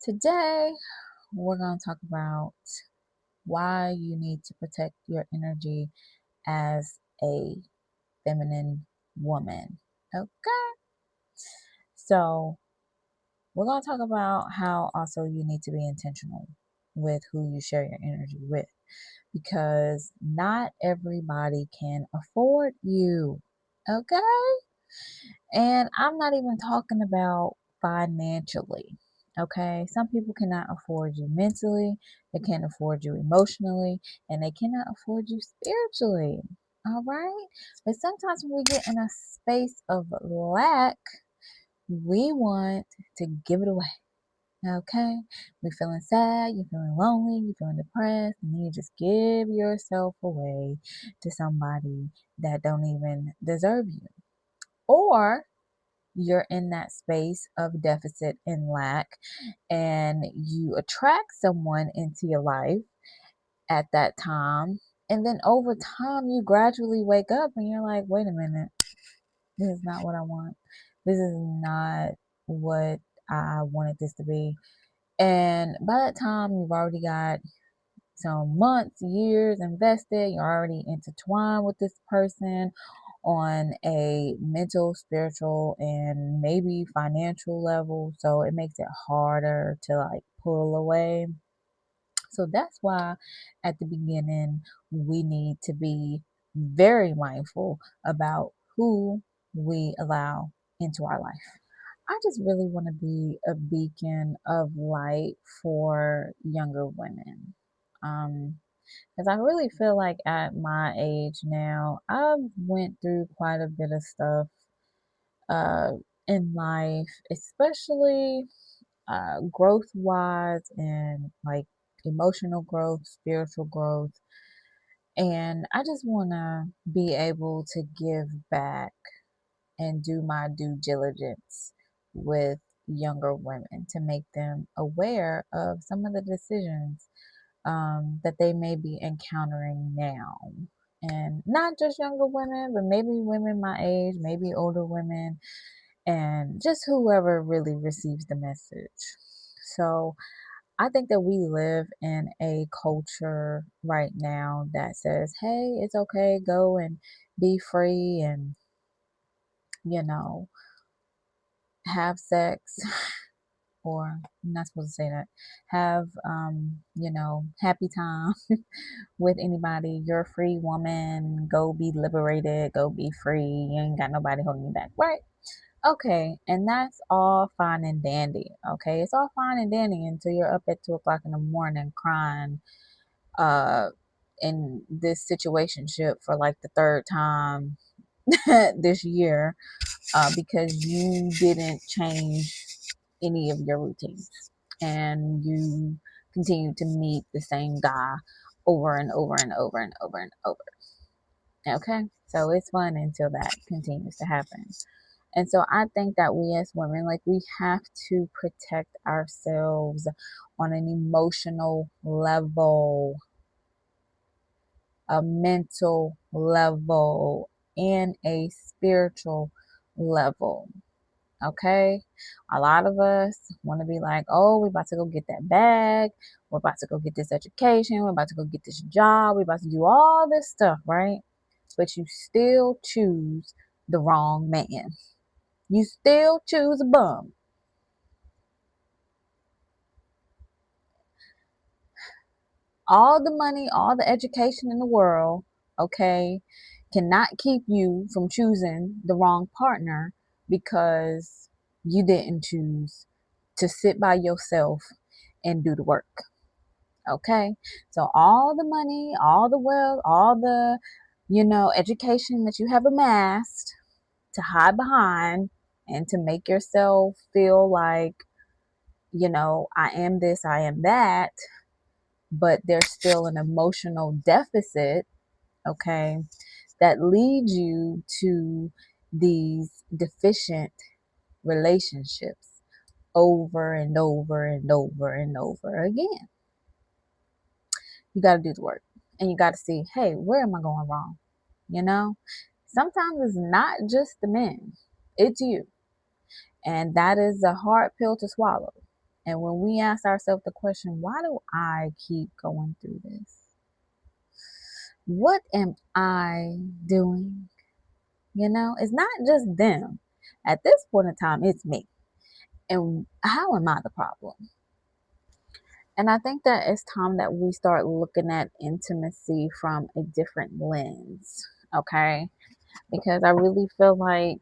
Today, we're going to talk about why you need to protect your energy as a feminine woman. Okay, so we're going to talk about how also you need to be intentional with who you share your energy with because not everybody can afford you. Okay, and I'm not even talking about financially. Okay, some people cannot afford you mentally, they can't afford you emotionally, and they cannot afford you spiritually. All right, but sometimes when we get in a space of lack, we want to give it away. Okay, you're feeling sad, you're feeling lonely, you're feeling depressed, and then you just give yourself away to somebody that don't even deserve you. Or you're in that space of deficit and lack, and you attract someone into your life at that time. And then over time, you gradually wake up and you're like, wait a minute, this is not what I want. This is not what I wanted this to be. And by that time, you've already got some months, years invested. You're already intertwined with this person on a mental, spiritual, and maybe financial level. So it makes it harder to like pull away. So that's why at the beginning we need to be very mindful about who we allow into our life. I just really want to be a beacon of light for younger women. Because I really feel like at my age now, I've went through quite a bit of stuff uh, in life, especially growth wise and like emotional growth, spiritual growth. And I just want to be able to give back and do my due diligence with younger women to make them aware of some of the decisions that they may be encountering now. And not just younger women, but maybe women my age, maybe older women, and just whoever really receives the message. So I think that we live in a culture right now that says, hey, it's okay, go and be free and, you know, have sex, or I'm not supposed to say that, have, happy time with anybody. You're a free woman. Go be liberated. Go be free. You ain't got nobody holding you back. Right. Okay. And that's all fine and dandy. Okay. It's all fine and dandy until you're up at 2 o'clock in the morning crying, uh, in this situationship for like the third time this year, because you didn't change any of your routines and you continue to meet the same guy over and over and over and over and over. Okay, so it's fun until that continues to happen. And so I think that we as women, like, we have to protect ourselves on an emotional level, a mental level, and a spiritual level. Okay. A lot of us want to be like, oh, we're about to go get that bag. We're about to go get this education. We're about to go get this job. We're about to do all this stuff, right? But you still choose the wrong man. You still choose a bum. All the money, all the education in the world, okay, cannot keep you from choosing the wrong partner because you didn't choose to sit by yourself and do the work. Okay. So all the money, all the wealth, all the, education that you have amassed to hide behind and to make yourself feel like, I am this, I am that, but there's still an emotional deficit, okay, that leads you to these deficient relationships over and over and over and over again. You got to do the work and you got to see, hey, where am I going wrong? You know, sometimes it's not just the men, it's you. And that is a hard pill to swallow. And when we ask ourselves the question, why do I keep going through this? What am I doing? It's not just them. At this point in time, it's me. And how am I the problem? And I think that it's time that we start looking at intimacy from a different lens, okay? Because I really feel like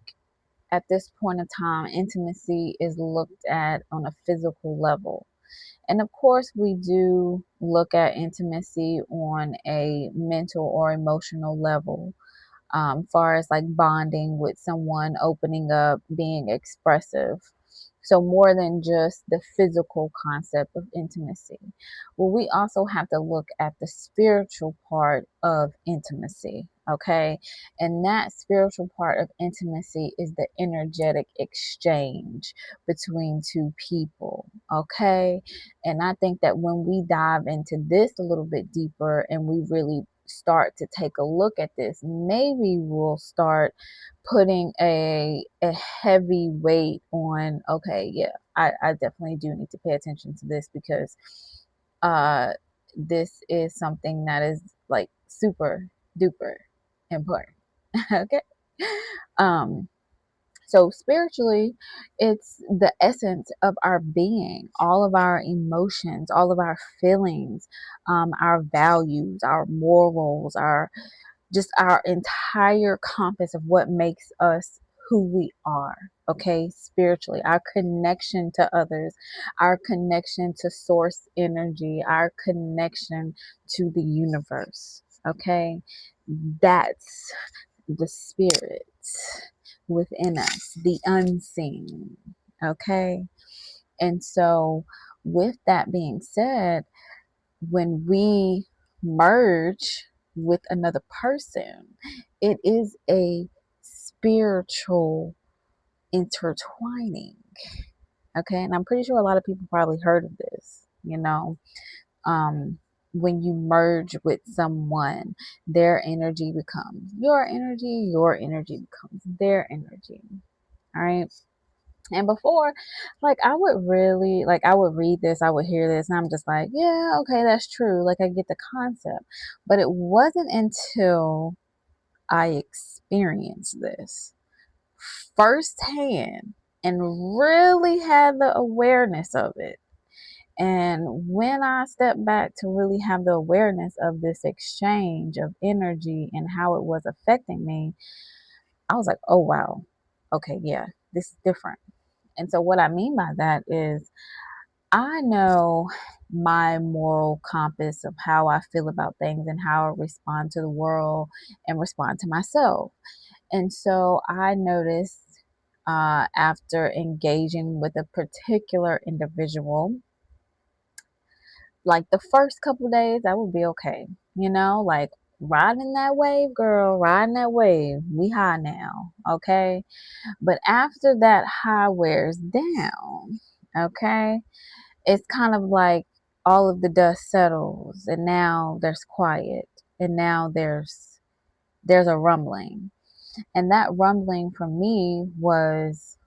at this point in time, intimacy is looked at on a physical level. And of course, we do look at intimacy on a mental or emotional level, far as like bonding with someone, opening up, being expressive. So, more than just the physical concept of intimacy. Well, we also have to look at the spiritual part of intimacy, okay? And that spiritual part of intimacy is the energetic exchange between two people, okay? And I think that when we dive into this a little bit deeper and we really start to take a look at this, maybe we'll start putting a heavy weight on, okay, yeah, I definitely do need to pay attention to this because uh this is something that is like super duper important. Okay. um so spiritually, it's the essence of our being, all of our emotions, all of our feelings, our values, our morals, our entire compass of what makes us who we are, okay, spiritually, our connection to others, our connection to source energy, our connection to the universe, okay, that's the spirit within us, the unseen, okay. And so, with that being said, when we merge with another person, it is a spiritual intertwining. Okay. And I'm pretty sure a lot of people probably heard of this. Um, when you merge with someone, their energy becomes your energy becomes their energy. All right. And before, like, I would read this, I would hear this, and I'm just like, yeah, okay, that's true. Like, I get the concept. But it wasn't until I experienced this firsthand and really had the awareness of it. And when I stepped back to really have the awareness of this exchange of energy and how it was affecting me, I was like, oh, wow. Okay, yeah, this is different. And so, what I mean by that is, I know my moral compass of how I feel about things and how I respond to the world and respond to myself. And so, I noticed after engaging with a particular individual, like the first couple days, I would be okay, like riding that wave, girl, riding that wave. We high now, okay? But after that high wears down, okay, it's kind of like all of the dust settles and now there's quiet and now there's a rumbling. And that rumbling for me was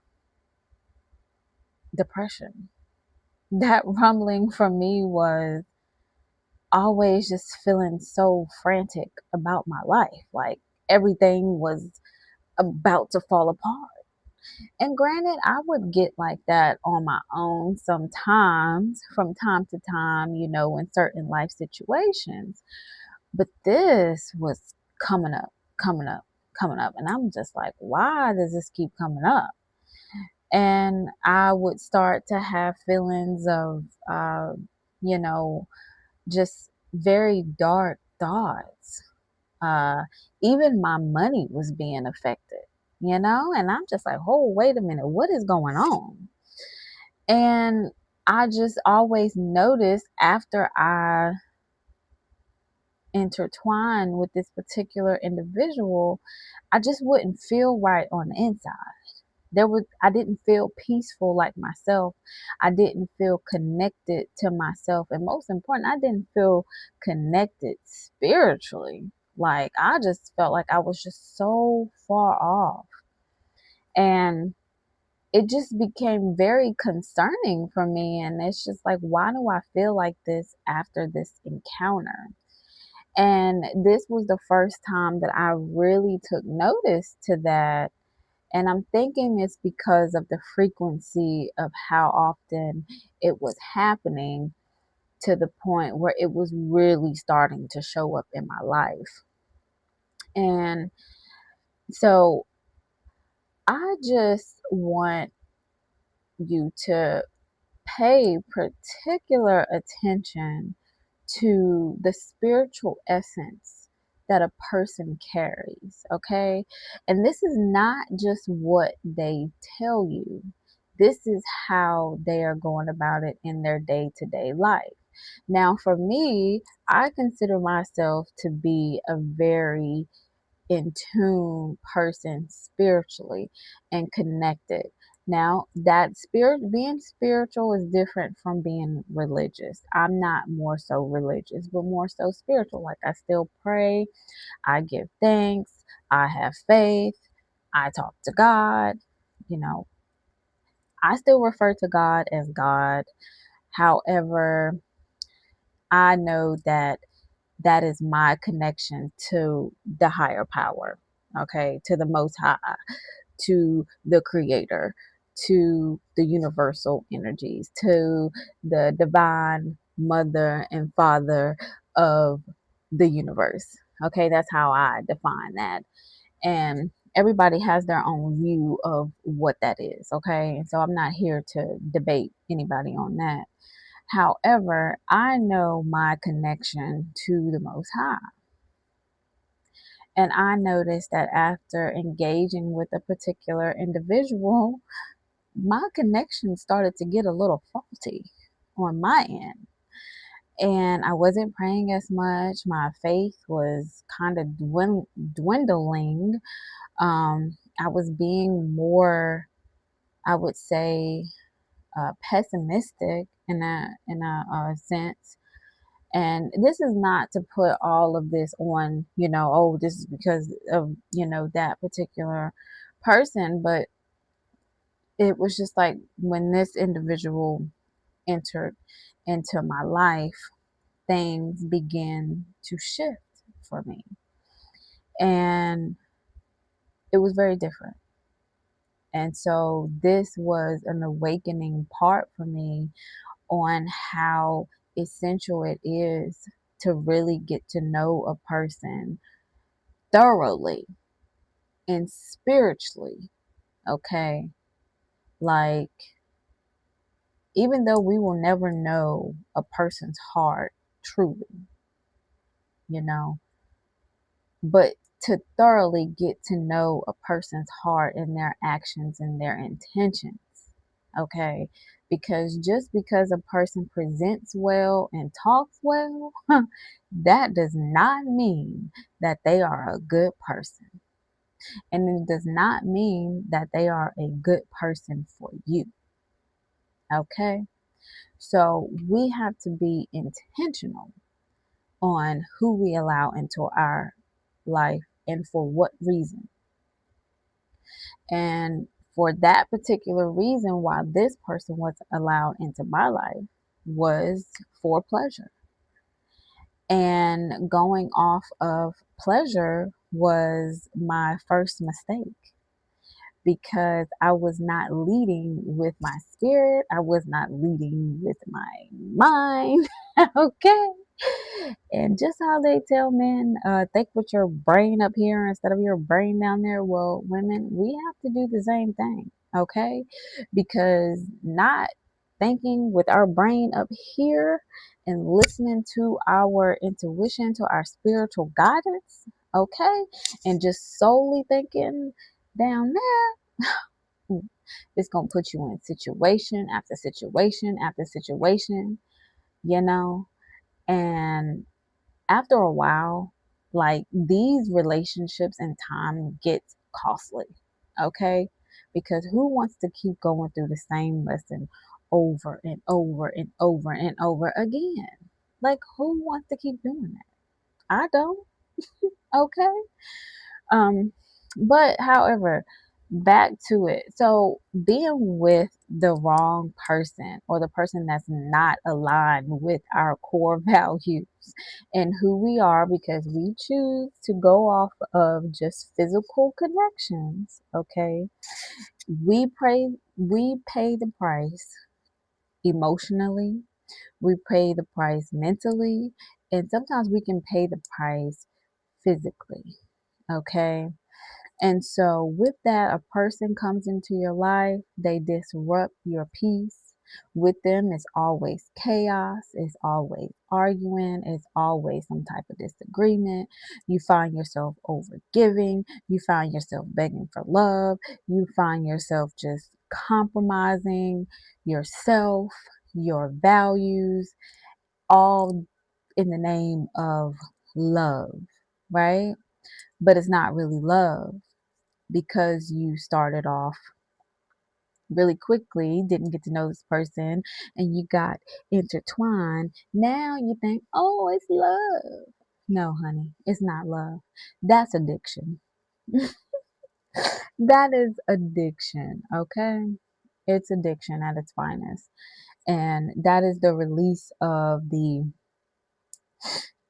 depression. That rumbling for me was always just feeling so frantic about my life. Like everything was about to fall apart. And granted, I would get like that on my own sometimes, from time to time, in certain life situations. But this was coming up, coming up, coming up. And I'm just like, why does this keep coming up? And I would start to have feelings of, you know, just very dark thoughts. Uh, Even my money was being affected. And I'm just like, oh, wait a minute, what is going on? And I just always noticed after I intertwined with this particular individual, I just wouldn't feel right on the inside. I didn't feel peaceful like myself. I didn't feel connected to myself. And most important, I didn't feel connected spiritually. Like I just felt like I was just so far off. And it just became very concerning for me. And it's just like, why do I feel like this after this encounter? And this was the first time that I really took notice to that. And I'm thinking it's because of the frequency of how often it was happening, to the point where it was really starting to show up in my life. And so I just want you to pay particular attention to the spiritual essence that a person carries, okay? And this is not just what they tell you, this is how they are going about it in their day to day life. Now, for me, I consider myself to be a very in tune person spiritually and connected. Now, that spirit being spiritual is different from being religious. I'm not more so religious, but more so spiritual. Like, I still pray, I give thanks, I have faith, I talk to God. You know, I still refer to God as God. However, I know that that is my connection to the higher power, okay, to the most high, to the creator, to the universal energies, to the divine mother and father of the universe. Okay, that's how I define that. And everybody has their own view of what that is. Okay, and so I'm not here to debate anybody on that. However, I know my connection to the Most High. And I noticed that after engaging with a particular individual, my connection started to get a little faulty on my end. And I wasn't praying as much. My faith was kind of dwindling. I was being more, I would say, pessimistic in a sense. And this is not to put all of this on, oh, this is because of, that particular person, but it was just like when this individual entered into my life, things began to shift for me. And it was very different. And so this was an awakening part for me on how essential it is to really get to know a person thoroughly and spiritually, okay? Like, even though we will never know a person's heart truly, you know, but to thoroughly get to know a person's heart and their actions and their intentions, okay? Because just because a person presents well and talks well, that does not mean that they are a good person. And it does not mean that they are a good person for you, okay? So we have to be intentional on who we allow into our life and for what reason. And for that particular reason, why this person was allowed into my life was for pleasure. And going off of pleasure was my first mistake, because I was not leading with my spirit. I was not leading with my mind. Okay. And just how they tell men, think with your brain up here instead of your brain down there. Well, women, we have to do the same thing. Okay. Because not thinking with our brain up here and listening to our intuition, to our spiritual guidance. Okay. And just solely thinking down there, it's going to put you in situation after situation after situation, you know, and after a while, like, these relationships and time gets costly, okay? Because who wants to keep going through the same lesson over and over and over and over again? Like, who wants to keep doing that? I don't, okay? Um, but however, back to it. So, being with the wrong person or the person that's not aligned with our core values and who we are because we choose to go off of just physical connections, okay? We pay the price emotionally, we pay the price mentally, and sometimes we can pay the price physically, okay? And so, with that, a person comes into your life, they disrupt your peace. With them, it's always chaos, it's always arguing, it's always some type of disagreement. You find yourself overgiving, you find yourself begging for love, you find yourself just compromising yourself, your values, all in the name of love, right? But it's not really love because you started off really quickly, didn't get to know this person, and you got intertwined. Now you think, oh, it's love. No, honey, it's not love. That's addiction. That is addiction, okay? It's addiction at its finest. And that is the release of the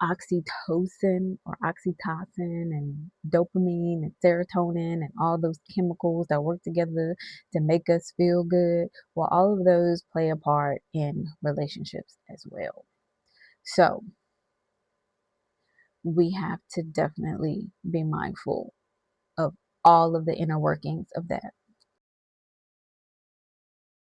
oxytocin or oxytocin and dopamine and serotonin and all those chemicals that work together to make us feel good. Well, all of those play a part in relationships as well. So we have to definitely be mindful of all of the inner workings of that.